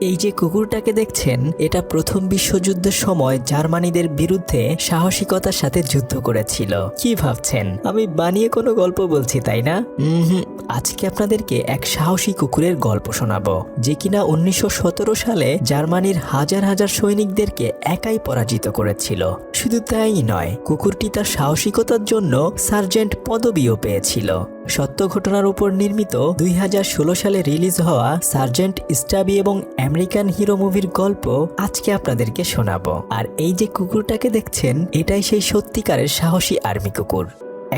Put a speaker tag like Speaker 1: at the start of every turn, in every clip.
Speaker 1: এই যে কুকুরটাকে দেখছেন, এটা প্রথম বিশ্বযুদ্ধের সময় জার্মানিদের বিরুদ্ধে সাহসিকতার সাথে যুদ্ধ করেছিল। কি ভাবছেন আমি বানিয়ে কোনো গল্প বলছি, তাই না? আজকে আপনাদেরকে এক সাহসী কুকুরের গল্প শোনাবো, যে কিনা 1917 সালে জার্মানির হাজার হাজার সৈনিকদেরকে একাই পরাজিত করেছিল। শুধু তাই নয়, কুকুরটি তার সাহসিকতার জন্য সার্জেন্ট পদবিও পেয়েছিল। সত্য ঘটনার উপর নির্মিত 2016 সালে রিলিজ হওয়া সার্জেন্ট স্টাবি এবং আমেরিকান হিরো মুভির গল্প আজকে আপনাদেরকে শোনাবো। আর এই যে কুকুরটাকে দেখছেন, এটাই সেই সত্যিকারের সাহসী আর্মি কুকুর।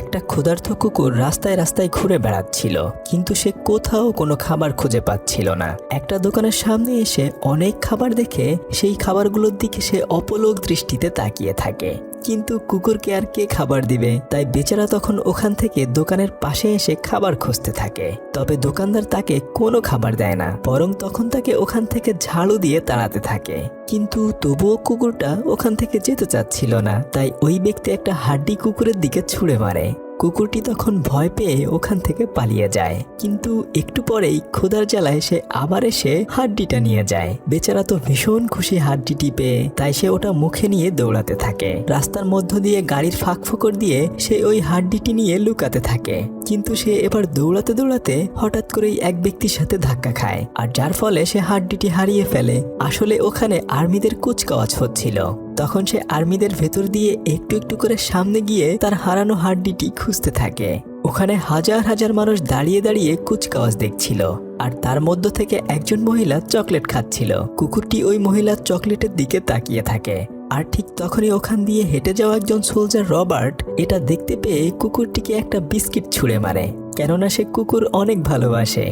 Speaker 1: একটা ক্ষুধার্ত কুকুর রাস্তায় রাস্তায় ঘুরে বেড়াচ্ছিল, কিন্তু সে কোথাও কোনো খাবার খুঁজে পাচ্ছিল না। একটা দোকানের সামনে এসে অনেক খাবার দেখে সেই খাবারগুলোর দিকে সে অপলক দৃষ্টিতে তাকিয়ে থাকে। কিন্তু কুকুরকে আর কে খাবার দিবে, তাই বেচারা তখন ওখান থেকে দোকানের পাশে এসে খাবার খুঁজতে থাকে। তবে দোকানদার তাকে কোনো খাবার দেয় না, বরং তখন তাকে ওখান থেকে ঝাড়ু দিয়ে তাড়াতে থাকে। কিন্তু তবুও কুকুরটা ওখান থেকে যেতে চাচ্ছিল না, তাই ওই ব্যক্তি একটা হাড্ডি কুকুরের দিকে ছুঁড়ে মারে। কুকুরটি তখন ভয় পেয়ে ওখান থেকে পালিয়ে যায়, কিন্তু একটু পরেই ক্ষুধার জ্বালায় সে আবার এসে হাড্ডিটা নিয়ে যায়। বেচারা তো ভীষণ খুশি হাড্ডিটি পেয়ে, তাই সে ওটা মুখে নিয়ে দৌড়াতে থাকে। রাস্তার মধ্য দিয়ে গাড়ির ফাঁক ফোকর দিয়ে সে ওই হাড্ডিটি নিয়ে লুকাতে থাকে। কিন্তু সে এবার দৌড়াতে দৌড়াতে হঠাৎ করেই এক ব্যক্তির সাথে ধাক্কা খায়, আর যার ফলে সে হাড্ডিটি হারিয়ে ফেলে। আসলে ওখানে আর্মিদের কুচকাওয়াজ হচ্ছিল। তখন সে আর্মিদের ভেতর দিয়ে একটু একটু করে সামনে গিয়ে তার হারানো হাড্ডিটি খুঁজতে থাকে। ওখানে হাজার হাজার মানুষ দাঁড়িয়ে দাঁড়িয়ে কুচকাওয়াজ দেখছিল, আর তার মধ্য থেকে একজন মহিলা চকলেট খাচ্ছিল। কুকুরটি ওই মহিলার চকলেটের দিকে তাকিয়ে থাকে, আর ঠিক তখনই ওখান দিয়ে হেঁটে যাওয়া একজন সোলজার রবার্ট এটা দেখতে পেয়ে কুকুরটিকে একটা বিস্কিট ছুঁড়ে মারে, কেননা সে কুকুর অনেক ভালোবাসে।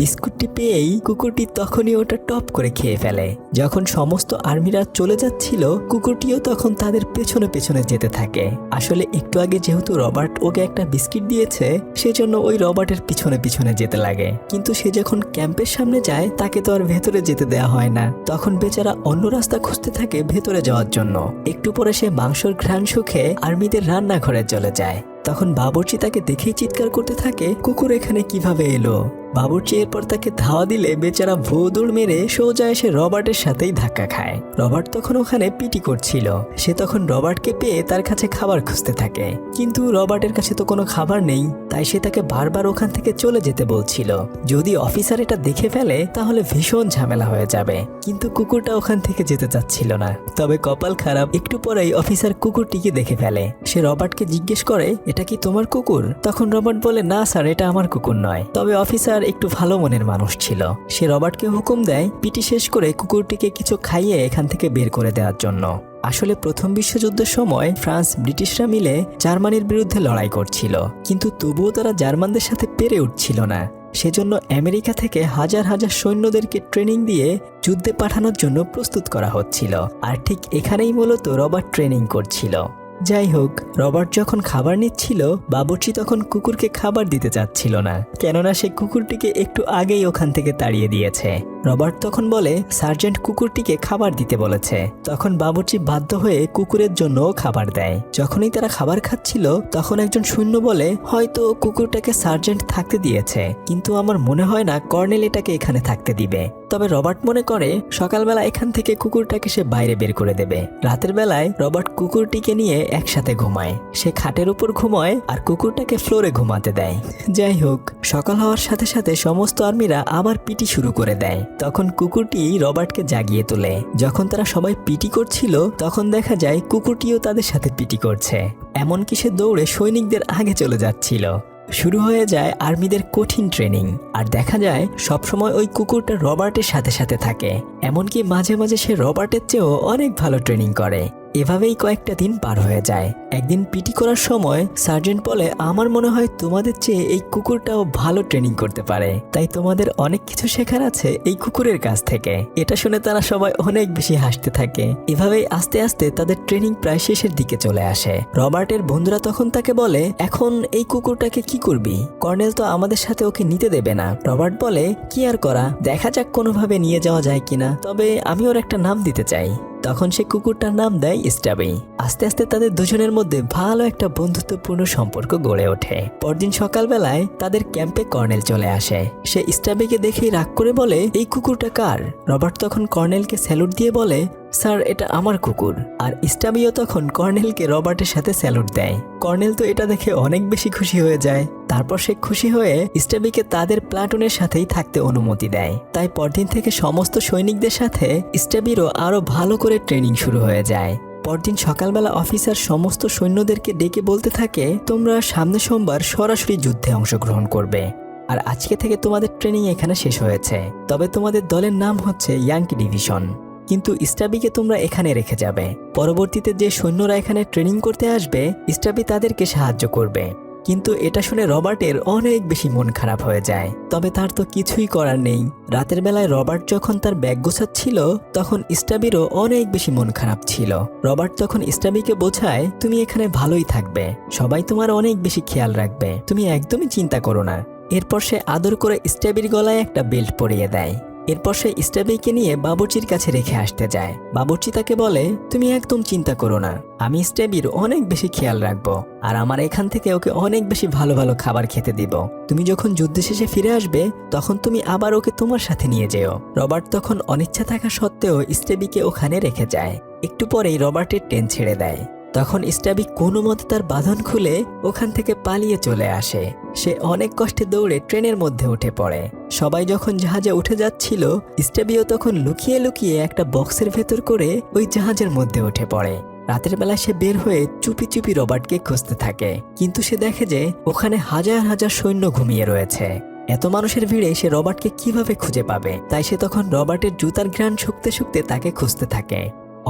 Speaker 1: বিস্কুটটি পেয়েই কুকুরটি তখনই ওটা টপ করে খেয়ে ফেলে। যখন সমস্ত আর্মিরা চলে যাচ্ছিল, কুকুরটিও তখন তাদের পেছনে পেছনে যেতে থাকে। আসলে একটু আগে যেহেতু রবার্ট ওকে একটা বিস্কিট দিয়েছে, সেজন্য ওই রবার্টের পিছনে পিছনে যেতে লাগে। কিন্তু সে যখন ক্যাম্পের সামনে যায়, তাকে তো আর ভেতরে যেতে দেওয়া হয় না। তখন বেচারা অন্য রাস্তা খুঁজতে থাকে ভেতরে যাওয়ার জন্য। একটু পরে সে মাংসর ঘ্রাণ শুকে আর্মিদের রান্নাঘরে চলে যায়। তখন বাবুর্চি তাকে দেখেই চিৎকার করতে থাকে, কুকুর এখানে কিভাবে এলো? বাবুর্চি এরপর তাকে ধাওয়া দিলে বেচারা ভো দৌড় মেরে সোজা এসে রবার্টের সাথেই ধাক্কা খায়। রবার্ট তখন ওখানে পিটি করছিল। সে তখন রবার্টকে পেয়ে তার কাছে খাবার খুঁজতে থাকে, কিন্তু রবার্টের কাছে তো কোনো খাবার নেই, তাই সে তাকে বারবার ওখান থেকে চলে যেতে বলছিল। যদি অফিসার এটা দেখে ফেলে তাহলে ভীষণ ঝামেলা হয়ে যাবে, কিন্তু কুকুরটা ওখান থেকে যেতে চাচ্ছিল না। তবে কপাল খারাপ, একটু পরেই অফিসার কুকুরটিকে দেখে ফেলে। সে রবার্টকে জিজ্ঞেস করে, এটা কি তোমার কুকুর? তখন রবার্ট বলে, না স্যার, এটা আমার কুকুর নয়। তবে অফিসার একটু ভালো মনের মানুষ ছিল। সে রবার্টকে হুকুম দেয় পিটি শেষ করে কুকুরটিকে কিছু খাইয়ে এখান থেকে বের করে দেওয়ার জন্য। আসলে প্রথম বিশ্বযুদ্ধের সময় ফ্রান্স ব্রিটিশরা মিলে জার্মানির বিরুদ্ধে লড়াই করছিল, কিন্তু তবুও তারা জার্মানদের সাথে পেরে উঠছিল না। সেজন্য আমেরিকা থেকে হাজার হাজার সৈন্যদেরকে ট্রেনিং দিয়ে যুদ্ধে পাঠানোর জন্য প্রস্তুত করা হচ্ছিল। আর ঠিক এখানেই মূলত রবার্ট ট্রেনিং করছিল। যাই হোক, রবার্ট যখন খাবার নিচ্ছিল, বাবুর্চি তখন কুকুরকে খাবার দিতে চাচ্ছিল না, কেননা সে কুকুরটিকে একটু আগেই ওখান থেকে তাড়িয়ে দিয়েছে। রবার্ট তখন বলে, সার্জেন্ট কুকুরটিকে খাবার দিতে বলেছে। তখন বাবুর্চি বাধ্য হয়ে কুকুরের জন্য খাবার দেয়। যখনই তারা খাবার খাচ্ছিল, তখন একজন সৈন্য বলে, হয়তো কুকুরটাকে সার্জেন্ট থাকতে দিয়েছে, কিন্তু আমার মনে হয় না কর্নেল এটাকে এখানে থাকতে দিবে। তবে রবার্ট মনে করে সকালবেলা এখান থেকে কুকুরটাকে সে বাইরে বের করে দেবে। রাতের বেলায় রবার্ট কুকুরটিকে নিয়ে একসাথে ঘুমায়। সে খাটের উপর ঘুমায় আর কুকুরটাকে ফ্লোরে ঘুমাতে দেয়। যাই হোক, সকাল হওয়ার সাথে সাথে সমস্ত আর্মিরা আবার পিটি শুরু করে দেয়। তখন কুকুরটি রবার্টকে জাগিয়ে তোলে। যখন তারা সবাই পিটি করছিল, তখন দেখা যায় কুকুরটিও তাদের সাথে পিটি করছে। এমনকি সে দৌড়ে সৈনিকদের আগে চলে যাচ্ছিল। শুরু হয়ে যায় আর্মিদের কঠিন ট্রেনিং। আর দেখা যায় সবসময় ওই কুকুরটা রবার্টের সাথে সাথে থাকে। এমনকি মাঝে মাঝে সে রবার্টের চেয়েও অনেক ভালো ট্রেনিং করে। এভাবেই কয়েকটা দিন পার হয়ে যায়। একদিন পিটি করার সময় সার্জেন্ট বলে, আমার মনে হয় তোমাদের চেয়ে এই কুকুরটাও ভালো ট্রেনিং করতে পারে, তাই তোমাদের অনেক কিছু শেখার আছে এই কুকুরের কাছ থেকে। এটা শুনে তারা সবাই অনেক বেশি হাসতে থাকে। এভাবেই আস্তে আস্তে তাদের ট্রেনিং প্রায় শেষের দিকে চলে আসে। রবার্টের বন্ধুরা তখন তাকে বলে, এখন এই কুকুরটাকে কি করবি? কর্নেল তো আমাদের সাথে ওকে নিতে দেবে না। রবার্ট বলে, কি আর করা, দেখা যাক কোনোভাবে নিয়ে যাওয়া যায় কিনা, তবে আমি ওর একটা নাম দিতে চাই। তখন সে কুকুরটার নাম দেয় স্টাবি। আস্তে আস্তে তাদের দুজনের মধ্যে ভালো একটা বন্ধুত্বপূর্ণ সম্পর্ক গড়ে ওঠে। পরদিন সকালবেলায় তাদের ক্যাম্পে কর্নেল চলে আসে। সে স্টাবিকে দেখেই রাগ করে বলে, এই কুকুরটা কার? রবার্ট তখন কর্নেলকে স্যালুট দিয়ে বলে, স্যার এটা আমার কুকুর। আর স্টাবিও তখন কর্নেলকে রবার্টের সাথে স্যালুট দেয়। কর্নেল তো এটা দেখে অনেক বেশি খুশি হয়ে যায়। তারপর সে খুশি হয়ে স্টাবিকে তাদের প্লাটুনের সাথেই থাকতে অনুমতি দেয়। তাই পরদিন থেকে সমস্ত সৈনিকদের সাথে স্টাবিরও আরো ভালো করে ট্রেনিং শুরু হয়ে যায়। পরদিন সকালবেলা অফিসার সমস্ত সৈন্যদেরকে ডেকে বলতে থাকে, তোমরা সামনে সোমবার সরাসরি যুদ্ধে অংশগ্রহণ করবে। আর আজকে থেকে তোমাদের ট্রেনিং এখানে শেষ হয়েছে। তবে তোমাদের দলের নাম হচ্ছে ইয়াঙ্কি ডিভিশন। কিন্তু স্টাবিকে তোমরা এখানে রেখে যাবে। পরবর্তীতে যে সৈন্যরা এখানে ট্রেনিং করতে আসবে, স্টাবি তাদেরকে সাহায্য করবে। কিন্তু এটা শুনে রবার্টের অনেক বেশি মন খারাপ হয়ে যায়। তবে তার তো কিছুই করার নেই। রাতের বেলায় রবার্ট যখন তার ব্যাগ গোছাচ্ছিল, তখন স্টাবিরও অনেক বেশি মন খারাপ ছিল। রবার্ট তখন স্টাবিকে বোঝায়, তুমি এখানে ভালোই থাকবে, সবাই তোমার অনেক বেশি খেয়াল রাখবে, তুমি একদমই চিন্তা করো না। এরপর সে আদর করে স্টাবির গলায় একটা বেল্ট পরিয়ে দেয়। এরপর সে স্টাবিকে নিয়ে বাবুর্চির কাছে রেখে আসতে যায়। বাবুর্চি তাকে বলে, তুমি একদম চিন্তা করো না, আমি স্টাবির অনেক বেশি খেয়াল রাখবো। আর আমার এখান থেকে ওকে অনেক বেশি ভালো ভালো খাবার খেতে দিব। তুমি যখন যুদ্ধ শেষে ফিরে আসবে, তখন তুমি আবার ওকে তোমার সাথে নিয়ে যেও। রবার্ট তখন অনিচ্ছা থাকা সত্ত্বেও স্টাবিকে ওখানে রেখে যায়। একটু পরেই রবার্টের ট্রেন ছেড়ে দেয়। তখন স্টাবি কোনো মতে তার বাঁধন খুলে ওখান থেকে পালিয়ে চলে আসে। সে অনেক কষ্টে দৌড়ে ট্রেনের মধ্যে উঠে পড়ে। সবাই যখন জাহাজে উঠে যাচ্ছিল, স্টাবিও তখন লুকিয়ে লুকিয়ে একটা বক্সের ভেতর করে ওই জাহাজের মধ্যে উঠে পড়ে। রাতের বেলা সে বের হয়ে চুপি চুপি রবার্টকে খুঁজতে থাকে। কিন্তু সে দেখে যে ওখানে হাজার হাজার সৈন্য ঘুমিয়ে রয়েছে। এত মানুষের ভিড়ে সে রবার্টকে কিভাবে খুঁজে পাবে? তাই সে তখন রবার্টের জুতার ঘ্রাণ শুকতে শুকতে তাকে খুঁজতে থাকে।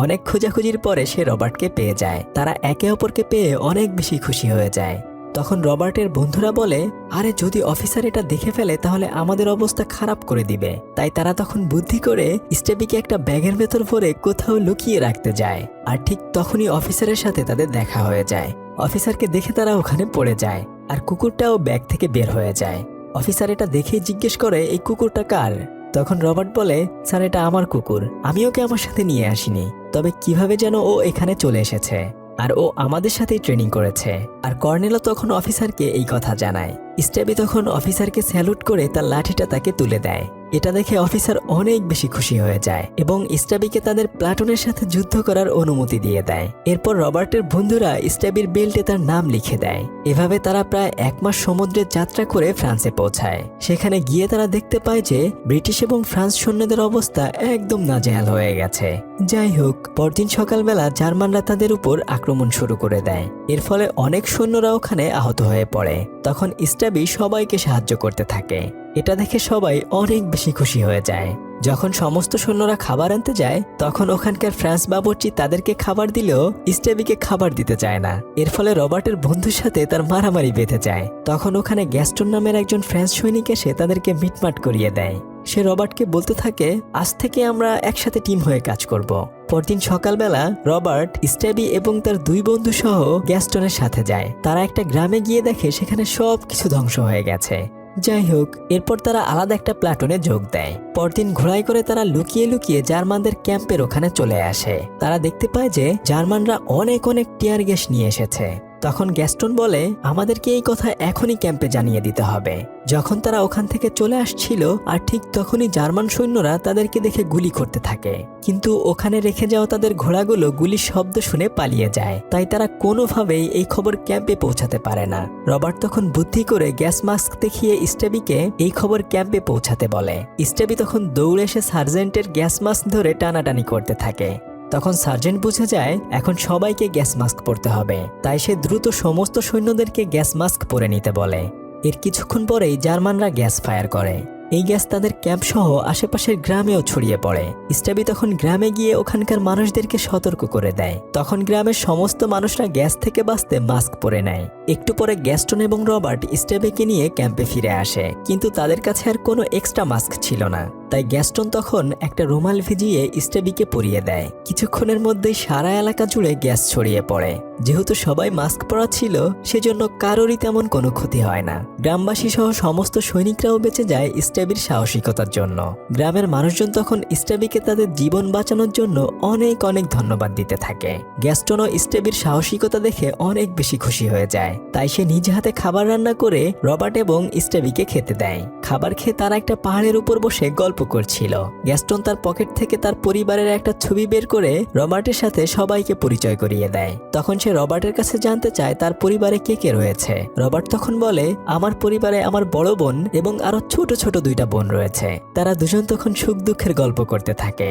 Speaker 1: অনেক খোঁজাখুঁজির পরে সে রবার্টকে পেয়ে যায়। তারা একে অপরকে পেয়ে অনেক বেশি খুশি হয়ে যায়। তখন রবার্টের বন্ধুরা বলে, আরে যদি অফিসার এটা দেখে ফেলে তাহলে আমাদের অবস্থা খারাপ করে দিবে। তাই তারা তখন বুদ্ধি করে স্টেবিকে একটা ব্যাগের ভেতর ভরে কোথাও লুকিয়ে রাখতে যায়। আর ঠিক তখনই অফিসারের সাথে তাদের দেখা হয়ে যায়। অফিসারকে দেখে তারা ওখানে পড়ে যায়। আর কুকুরটাও ব্যাগ থেকে বের হয়ে যায়। অফিসার এটা দেখেই জিজ্ঞেস করে, এই কুকুরটা কার? তখন রবার্ট বলে, স্যার এটা আমার কুকুর, আমি ওকে আমার সাথে নিয়ে আসিনি। তবে কিভাবে যেন ও এখানে চলে এসেছে, আর ও আমাদের সাথেই ট্রেনিং করেছে। আর কর্নেলও তখন অফিসারকে এই কথা জানায়। স্টেবি তখন অফিসারকে স্যালুট করে তার লাঠিটা তাকে তুলে দেয়। এটা দেখে অফিসার অনেক বেশি খুশি হয়ে যায় এবং স্টাবিকে তাদের প্লাটুনের সাথে যুদ্ধ করার অনুমতি দিয়ে দেয়। এরপর রবার্টের বন্ধুরা স্টাবির বেল্টে তার নাম লিখে দেয়। এভাবে তারা প্রায় 1 মাস সমুদ্রে যাত্রা করে ফ্রান্সে পৌঁছায়। সেখানে গিয়ে তারা দেখতে পায় যে ব্রিটিশ এবং ফ্রান্স সৈন্যদের অবস্থা একদম নাজেহাল হয়ে গেছে। যাই হোক, পরদিন সকালবেলা জার্মানরা তাদের উপর আক্রমণ শুরু করে দেয়। এর ফলে অনেক সৈন্যরা ওখানে আহত হয়ে পড়ে। তখন স্টাবি সবাইকে সাহায্য করতে থাকে। এটা দেখে সবাই অনেক বেশি খুশি হয়ে যায়। যখন সমস্ত সৈন্যরা খাবার আনতে যায়, তখন ওখানকার ফ্রান্স বাবুর্চি তাদেরকে খাবার দিলেও স্টেবিকে খাবার দিতে চায় না। এর ফলে রবার্টের বন্ধুর সাথে তার মারামারি বেঁধে যায়। তখন ওখানে গ্যাস্টন নামের একজন ফ্রান্স সৈনিক এসে তাদেরকে মিটমাট করিয়ে দেয়। সে রবার্টকে বলতে থাকে, আজ থেকে আমরা একসাথে টিম হয়ে কাজ করব। পরদিন সকালবেলা রবার্ট, স্টেবি এবং তার 2 বন্ধু সহ গ্যাস্টনের সাথে যায়। তারা একটা গ্রামে গিয়ে দেখে সেখানে সব কিছু ধ্বংস হয়ে গেছে। যাই হোক, এরপর তারা আলাদা একটা প্লাটুনে যোগ দেয়। পরদিন ঘোড়ায় করে তারা লুকিয়ে লুকিয়ে জার্মানদের ক্যাম্পের ওখানে চলে আসে। তারা দেখতে পায় যে জার্মানরা অনেক টিয়ার গ্যাস নিয়ে এসেছে। তখন গ্যাস্টন বলে, আমাদেরকে এই কথা এখনই ক্যাম্পে জানিয়ে দিতে হবে। যখন তারা ওখান থেকে চলে আসছিল, আর ঠিক তখনই জার্মান সৈন্যরা তাদেরকে দেখে গুলি করতে থাকে। কিন্তু ওখানে রেখে যাওয়া তাদের ঘোড়াগুলো গুলির শব্দ শুনে পালিয়ে যায়। তাই তারা কোনোভাবেই এই খবর ক্যাম্পে পৌঁছাতে পারে না। রবার্ট তখন বুদ্ধি করে গ্যাস মাস্ক দেখিয়ে স্টেবিকে এই খবর ক্যাম্পে পৌঁছাতে বলে। স্টেবি তখন দৌড়ে এসে সার্জেন্টের গ্যাস মাস্ক ধরে টানাটানি করতে থাকে। তখন সার্জেন্ট বুঝে যায় এখন সবাইকে গ্যাস মাস্ক পরতে হবে। তাই সে দ্রুত সমস্ত সৈন্যদেরকে গ্যাস মাস্ক পরে নিতে বলে। এর কিছুক্ষণ পরেই জার্মানরা গ্যাস ফায়ার করে। এই গ্যাস তাদের ক্যাম্প সহ আশেপাশের গ্রামেও ছড়িয়ে পড়ে। স্টাবি তখন গ্রামে গিয়ে ওখানকার মানুষদেরকে সতর্ক করে দেয়। তখন গ্রামের সমস্ত মানুষরা গ্যাস থেকে বাঁচতে মাস্ক পরে নেয়। একটু পরে গ্যাস্টন এবং রবার্ট স্টাবিকে নিয়ে ক্যাম্পে ফিরে আসে, কিন্তু তাদের কাছে আর কোনো এক্সট্রা মাস্ক ছিল না। তাই গ্যাস্টন তখন একটা রুমাল ভিজিয়ে স্টেবিকে পরিয়ে দেয়। কিছুক্ষণের মধ্যেই সারা এলাকা জুড়ে গ্যাস ছড়িয়ে পড়ে। যেহেতু সবাই মাস্ক পরা ছিল, সেজন্য কারোরই তেমন কোনো ক্ষতি হয় না। গ্রামবাসী সহ সমস্ত সৈনিকরাও বেঁচে যায় স্টেবির সাহসিকতার জন্য। গ্রামের মানুষজন তখন স্টেবিকে তাদের জীবন বাঁচানোর জন্য অনেক অনেক ধন্যবাদ দিতে থাকে। গ্যাস্টনও স্টেবির সাহসিকতা দেখে অনেক বেশি খুশি হয়ে যায়। তাই সে নিজ হাতে খাবার রান্না করে রবার্ট এবং স্টেবিকে খেতে দেয়। খাবার খেয়ে তারা একটা পাহাড়ের উপর বসে গল্প করছিল। গ্যাস্টন তার পকেট থেকে তার পরিবারের একটা ছবি বের করে রবার্টের সাথে সবাইকে পরিচয় করিয়ে দেয়। তখন সে রবার্টের কাছে জানতে চায় তার পরিবারে কে কে রয়েছে। রবার্ট তখন বলে, আমার পরিবারে আমার বড় বোন এবং আরো ছোট ছোট 2টা বোন রয়েছে। তারা দুজন তখন সুখ দুঃখের গল্প করতে থাকে।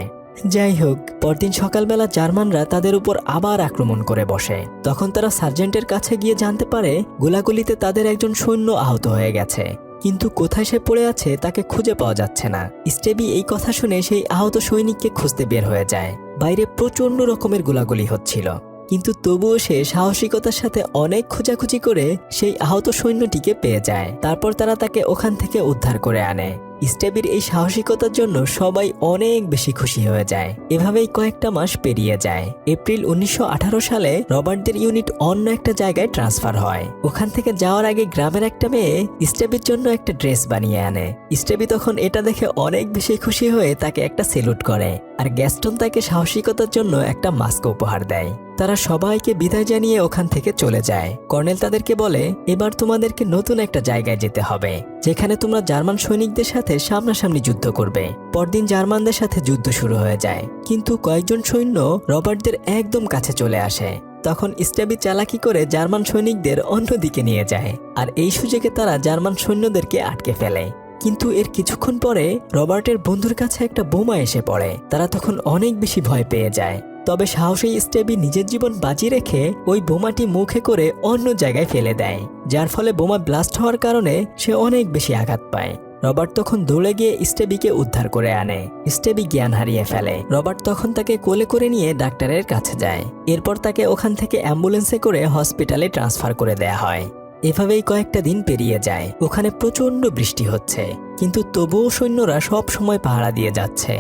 Speaker 1: যাই হোক, পরদিন সকালবেলা জার্মানরা তাদের উপর আবার আক্রমণ করে বসে। তখন তারা সার্জেন্টের কাছে গিয়ে জানতে পারে গোলাগুলিতে তাদের একজন সৈন্য আহত হয়ে গেছে, কিন্তু কোথায় সে পড়ে আছে তাকে খুঁজে পাওয়া যাচ্ছে না। স্টেবি এই কথা শুনে সেই আহত সৈনিককে খুঁজতে বের হয়ে যায়। বাইরে প্রচন্ড রকমের গোলাগুলি হচ্ছিল, কিন্তু তবুও সে সাহসিকতার সাথে অনেক খোঁজাখুঁজি করে সেই আহত সৈন্যটিকে পেয়ে যায়। তারপর তারা তাকে ওখান থেকে উদ্ধার করে আনে। স্টেবির এই সাহসিকতার জন্য সবাই অনেক বেশি খুশি হয়ে যায়। এভাবেই কয়েকটা মাস পেরিয়ে যায়। এপ্রিল 1918 সালে রবার্টদের ইউনিট অন্য একটা জায়গায় ট্রান্সফার হয়। ওখান থেকে যাওয়ার আগে গ্রামের একটা মেয়ে স্টেবির জন্য একটা ড্রেস বানিয়ে আনে। স্টেবি তখন এটা দেখে অনেক বেশি খুশি হয়ে তাকে একটা সেলুট করে, আর গ্যাস্টন তাকে সাহসিকতার জন্য একটা মাস্ক উপহার দেয়। তারা সবাইকে বিদায় জানিয়ে ওখান থেকে চলে যায়। কর্নেল তাদেরকে বলে, এবার তোমাদেরকে নতুন একটা জায়গায় যেতে হবে, যেখানে তোমরা জার্মান সৈনিকদের সাথে সামনাসামনি যুদ্ধ করবে। পরদিন জার্মানদের সাথে যুদ্ধ শুরু হয়ে যায়, কিন্তু কয়েকজন সৈন্য রবার্টদের একদম কাছে চলে আসে। তখন স্টেবি চালাকি করে জার্মান সৈনিকদের অন্যদিকে নিয়ে যায়, আর এই সুযোগে তারা জার্মান সৈন্যদেরকে আটকে ফেলে। কিন্তু এর কিছুক্ষণ পরে রবার্টের বন্ধুর কাছে একটা বোমা এসে পড়ে। তারা তখন অনেক বেশি ভয় পেয়ে যায়। তবে সাহসী স্টেবি নিজের জীবন বাজি রেখে ওই বোমাটি মুখে করে অন্য জায়গায় ফেলে দেয়, যার ফলে বোমা ব্লাস্ট হওয়ার কারণে সে অনেক বেশি আঘাত পায়। রবার্ট তখন দৌড়ে গিয়ে স্টেবিকে উদ্ধার করে আনে। স্টেবি জ্ঞান হারিয়ে ফেলে। রবার্ট তখন তাকে কোলে করে নিয়ে ডাক্তারের কাছে যায়। এরপর তাকে ওখান থেকে অ্যাম্বুলেন্সে করে হসপিটালে ট্রান্সফার করে দেয়া হয়। এভাবেই কয়েকটা দিন পেরিয়ে যায়। ওখানে প্রচন্ড বৃষ্টি হচ্ছে, কিন্তু তবুও সৈন্যরা সব সময় পাহারা দিয়ে যাচ্ছে।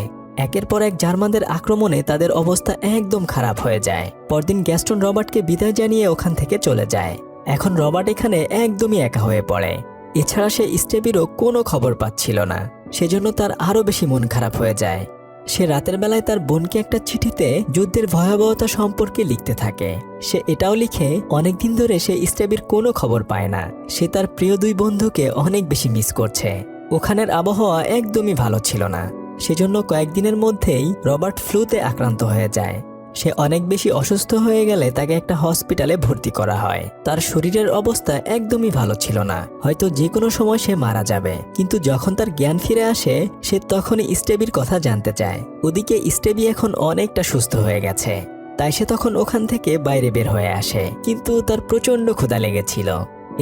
Speaker 1: একের পর এক জার্মানদের আক্রমণে তাদের অবস্থা একদম খারাপ হয়ে যায়। পরদিন গ্যাস্টন রবার্টকে বিদায় জানিয়ে ওখান থেকে চলে যায়। এখন রবার্ট এখানে একদমই একা হয়ে পড়ে। এছাড়া সে স্টেবিরও কোনো খবর পাচ্ছিল না, সেজন্য তার আরো বেশি মন খারাপ হয়ে যায়। সে রাতের বেলায় তার বোনকে একটা চিঠিতে যুদ্ধের ভয়াবহতা সম্পর্কে লিখতে থাকে। সে এটাও লিখে অনেকদিন ধরে সে স্টেবির কোনো খবর পায় না। সে তার প্রিয় 2 বন্ধুকে অনেক বেশি মিস করছে। ওখানের আবহাওয়া একদমই ভালো ছিল না, সেজন্য কয়েকদিনের মধ্যেই রবার্ট ফ্লুতে আক্রান্ত হয়ে যায়। সে অনেক বেশি অসুস্থ হয়ে গেলে তাকে একটা হসপিটালে ভর্তি করা হয়। তার শরীরের অবস্থা একদমই ভালো ছিল না, হয়তো যে কোনো সময় সে মারা যাবে। কিন্তু যখন তার জ্ঞান ফিরে আসে, সে তখনই স্টেবির কথা জানতে চায়। ওদিকে স্টেবি এখন অনেকটা সুস্থ হয়ে গেছে, তাই সে তখন ওখান থেকে বাইরে বের হয়ে আসে। কিন্তু তার প্রচন্ড ক্ষুধা লেগেছিল।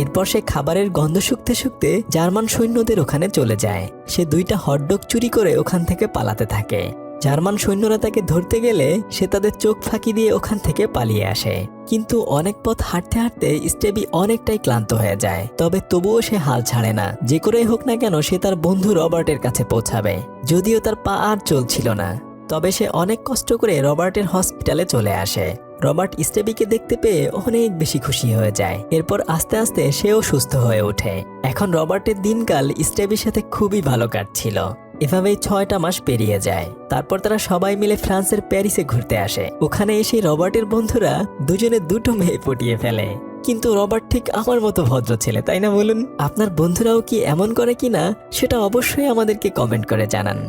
Speaker 1: এরপর সে খাবারের গন্ধ শুকতে শুকতে জার্মান সৈন্যদের ওখানে চলে যায়। সে 2টা হটডগ চুরি করে ওখান থেকে পালাতে থাকে। জার্মান সৈন্যরা তাকে ধরতে গেলে সে তাদের চোখ ফাঁকি দিয়ে ওখান থেকে পালিয়ে আসে। কিন্তু অনেক পথ হাঁটতে হাঁটতে স্টেবি অনেকটাই ক্লান্ত হয়ে যায়। তবে তবুও সে হাল ছাড়ে না। যে করেই হোক না কেন সে তার বন্ধু রবার্টের কাছে পৌঁছাবে। যদিও তার পা আর চলছিল না, তবে সে অনেক কষ্ট করে রবার্টের হসপিটালে চলে আসে। রবার্ট স্টেবিকে দেখতে পেয়ে অনেক বেশি খুশি হয়ে যায়। এরপর আস্তে আস্তে সেও সুস্থ হয়ে ওঠে। এখন রবার্টের দিনকাল স্টেবির সাথে খুবই ভালো কাটছিল। এভাবেই 6টা মাস পেরিয়ে যায়। তারপর তারা সবাই মিলে ফ্রান্সের প্যারিসে ঘুরতে আসে। ওখানে এসে রবার্টের বন্ধুরা দুজনে 2টো মেয়ে পটিয়ে ফেলে। কিন্তু রবার্ট ঠিক আমার মতো ভদ্র ছেলে, তাই না বলুন? আপনার বন্ধুরাও কি এমন করে কিনা সেটা অবশ্যই আমাদেরকে কমেন্ট করে জানান।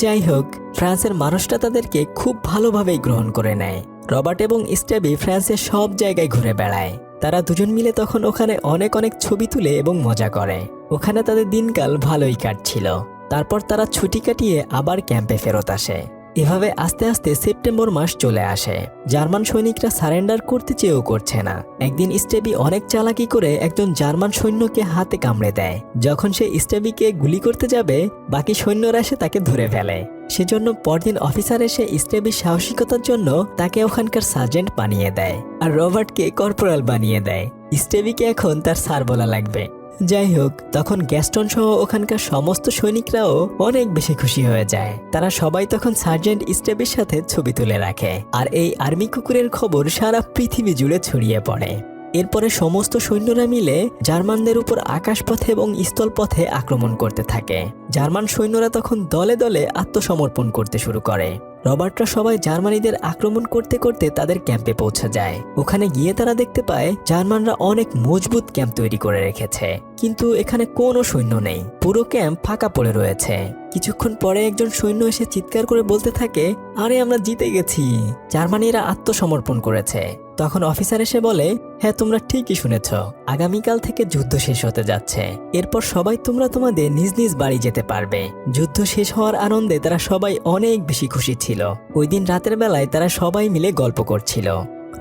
Speaker 1: যাই হোক, ফ্রান্সের মানুষটা তাদেরকে খুব ভালোভাবেই গ্রহণ করে নেয়। রবার্ট এবং স্টেবি ফ্রান্সের সব জায়গায় ঘুরে বেড়ায়। তারা দুজন মিলে তখন ওখানে অনেক অনেক ছবি তুলে এবং মজা করে। ওখানে তাদের দিনকাল ভালোই কাটছিল। তারপর তারা ছুটি কাটিয়ে আবার ক্যাম্পে ফেরত আসে। এভাবে আস্তে আস্তে সেপ্টেম্বর মাস চলে আসে। জার্মান সৈনিকরা সারেন্ডার করতে চেয়েও করছে না। একদিন স্টেবি অনেক চালাকি করে একজন জার্মান সৈন্যকে হাতে কামড়ে দেয়। যখন সে স্টেবিকে গুলি করতে যাবে, বাকি সৈন্যরা এসে তাকে ধরে ফেলে। সেজন্য পরদিন অফিসার এসে স্টেবির সাহসিকতার জন্য তাকে ওখানকার সার্জেন্ট বানিয়ে দেয়, আর রবার্টকে কর্পোরাল বানিয়ে দেয়। স্টেবিকে এখন তার স্যার বলা লাগবে। যাই হোক, তখন গ্যাস্টন সহ ওখানকার সমস্ত সৈনিকরাও অনেক বেশি খুশি হয়ে যায়। তারা সবাই তখন সার্জেন্ট স্টেবির সাথে ছবি তুলে রাখে, আর এই আর্মি কুকুরের খবর সারা পৃথিবী জুড়ে ছড়িয়ে পড়ে। এরপরে সমস্ত সৈন্যরা মিলে জার্মানদের উপর আকাশপথে এবং স্থলপথে আক্রমণ করতে থাকে। জার্মান সৈন্যরা তখন দলে দলে আত্মসমর্পণ করতে শুরু করে। রবার্টরা সবাই জার্মানিদের আক্রমণ করতে করতে তাদের ক্যাম্পে পৌঁছে যায়। ওখানে গিয়ে তারা দেখতে পায় জার্মানরা অনেক মজবুত ক্যাম্প তৈরি করে রেখেছে, কিন্তু এখানে কোনো সৈন্য নেই। পুরো ক্যাম্প ফাঁকা পড়ে রয়েছে। কিছুক্ষণ পরে একজন সৈন্য এসে চিৎকার করে বলতে থাকে, আরে আমরা জিতে গেছি, জার্মানিরা আত্মসমর্পণ করেছে। তখন অফিসার এসে বলে, হ্যাঁ তোমরা ঠিকই শুনেছ, আগামীকাল থেকে যুদ্ধ শেষ হতে যাচ্ছে। এরপর সবাই তোমরা তোমাদের নিজ নিজ বাড়ি যেতে পারবে। যুদ্ধ শেষ হওয়ার আনন্দে তারা সবাই অনেক বেশি খুশি ছিল। ওই দিন রাতের বেলায় তারা সবাই মিলে গল্প করছিল।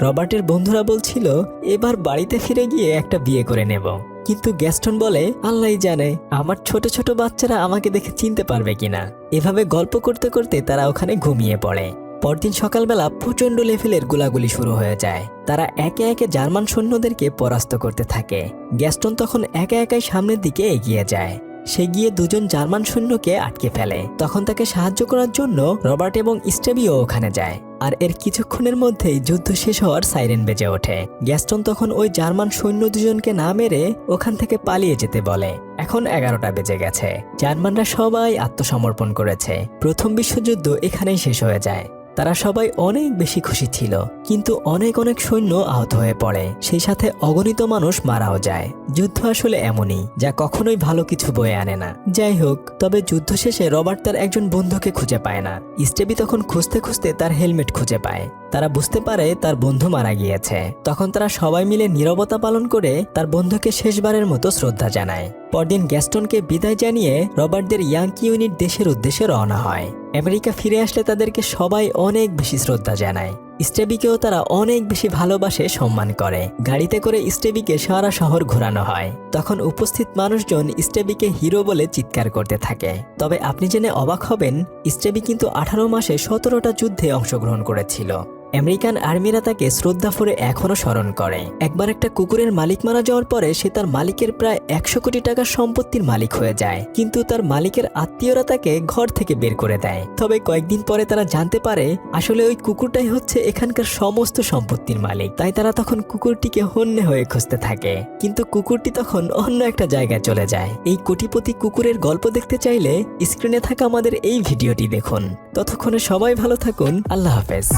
Speaker 1: রবার্টের বন্ধুরা বলছিল, এবার বাড়িতে ফিরে গিয়ে একটা বিয়ে করে নেব। কিন্তু গ্যাস্টন বলে, আল্লাহই জানে আমার ছোট ছোট বাচ্চারা আমাকে দেখে চিনতে পারবে কিনা। এভাবে গল্প করতে করতে তারা ওখানে ঘুমিয়ে পড়ে। পরদিন সকালবেলা প্রচন্ড লেভেলের গোলাগুলি শুরু হয়ে যায়। তারা একে একে জার্মান সৈন্যদেরকে পরাস্ত করতে থাকে। গ্যাস্টন তখন একা একাই সামনের দিকে এগিয়ে যায়। সে গিয়ে দুজন জার্মান সৈন্যকে আটকে ফেলে। তখন তাকে সাহায্য করার জন্য রবার্ট এবং স্টেবিও ওখানে যায়। আর এর কিছুক্ষণের মধ্যেই যুদ্ধ শেষ হওয়ার সাইরেন বেজে ওঠে। গ্যাস্টন তখন ওই জার্মান সৈন্য দুজনকে না মেরে ওখান থেকে পালিয়ে যেতে বলে। এখন 11টা বেজে গেছে। জার্মানরা সবাই আত্মসমর্পণ করেছে। প্রথম বিশ্বযুদ্ধ এখানেই শেষ হয়ে যায়। তারা সবাই অনেক বেশি খুশি ছিল, কিন্তু অনেক অনেক সৈন্য আহত হয়ে পড়ে। সেই সাথে অগণিত মানুষ মারাও যায়। যুদ্ধ আসলে এমনই, যা কখনোই ভালো কিছু বয়ে আনে না। যাই হোক, তবে যুদ্ধ শেষে রবার্ট তার একজন বন্ধুকে খুঁজে পায় না। স্টেবি তখন খুঁজতে খুঁজতে তার হেলমেট খুঁজে পায়। তারা বুঝতে পারে তার বন্ধু মারা গিয়েছে। তখন তারা সবাই মিলে নীরবতা পালন করে তার বন্ধুকে শেষবারের মতো শ্রদ্ধা জানায়। পরদিন গ্যাস্টনকে বিদায় জানিয়ে রবার্টদের ইয়াঙ্কি ইউনিট দেশের উদ্দেশ্যে রওনা হয়। আমেরিকা ফিরে আসলে তাদেরকে সবাই অনেক বেশি শ্রদ্ধা জানায়। স্টেবিকেও তারা অনেক বেশি ভালোবাসে, সম্মান করে। গাড়িতে করে স্টেবিকে সারা শহর ঘোরানো হয়। তখন উপস্থিত মানুষজন স্টেবিকে হিরো বলে চিৎকার করতে থাকে। তবে আপনি জেনে অবাক হবেন, স্টেবি কিন্তু 18 মাসে 17টা যুদ্ধে অংশগ্রহণ করেছিল। আমেরিকান আর্মিরা তাকে শ্রদ্ধা ভরে এখনো স্মরণ করে। একবার একটা কুকুরের মালিক মারা যাওয়ার পরে সে তার মালিকের প্রায় 100 কোটি টাকার সম্পত্তির মালিক হয়ে যায়, কিন্তু তার মালিকের আত্মীয়রা তাকে ঘর থেকে বের করে দেয়। তবে কয়েকদিন পরে তারা জানতে পারে আসলে ওই কুকুরটাই হচ্ছে এখানকার সমস্ত সম্পত্তির মালিক। তাই তারা তখন কুকুরটিকে হন্যে হয়ে খুঁজতে থাকে, কিন্তু কুকুরটি তখন অন্য একটা জায়গায় চলে যায়। এই কোটিপতি কুকুরের গল্প দেখতে চাইলে স্ক্রিনে থাকা আমাদের এই ভিডিওটি দেখুন। ততক্ষণে সবাই ভালো থাকুন। আল্লাহ হাফেজ।